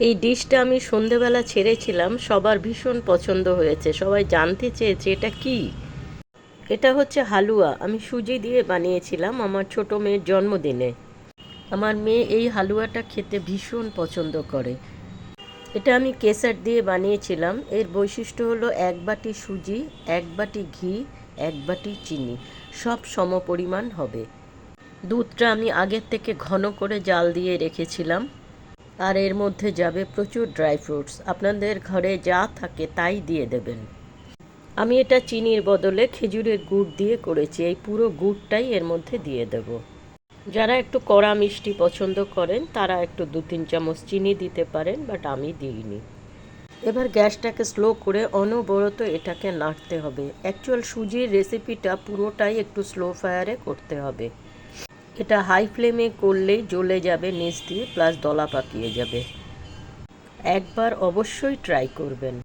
এই ডিশটা আমি সন্ধেবেলা ছেড়েছিলাম, সবার ভীষণ পছন্দ হয়েছে। সবাই জানতে চেয়েছে এটা কি। এটা হচ্ছে হালুয়া। আমি সুজি দিয়ে বানিয়েছিলাম আমার ছোট মেয়ের জন্মদিনে। আমার মেয়ে এই হালুয়াটা খেতে ভীষণ পছন্দ করে। এটা আমি কেসার দিয়ে বানিয়েছিলাম। এর বৈশিষ্ট্য হলো 1 বাটি সুজি, 1 বাটি ঘি, 1 বাটি চিনি, সব সমপরিমাণ হবে। দুধটা আমি আগের থেকে ঘন করে জাল দিয়ে রেখেছিলাম। আর এর মধ্যে যাবে প্রচুর ড্রাই ফ্রুটস। আপনাদের ঘরে যা থাকে তাই দিয়ে দেবেন। আমি এটা চিনির বদলে খেজুরের গুড় দিয়ে করেছি। এই পুরো গুড়টাই এর মধ্যে দিয়ে দেব। যারা একটু কড়া মিষ্টি পছন্দ করেন তারা একটু 2-3 চামচ চিনি দিতে পারেন, বাট আমি দিইনি। এবার গ্যাসটাকে স্লো করে অনবরত এটাকে নাড়তে হবে। অ্যাকচুয়াল সুজির রেসিপিটা পুরোটাই একটু স্লো ফায়ারে করতে হবে। এটা হাই ফ্লেমে করলেই জ্বলে যাবে নিচ দিয়ে, প্লাস দলা পাকিয়ে যাবে। একবার অবশ্যই ট্রাই করবেন।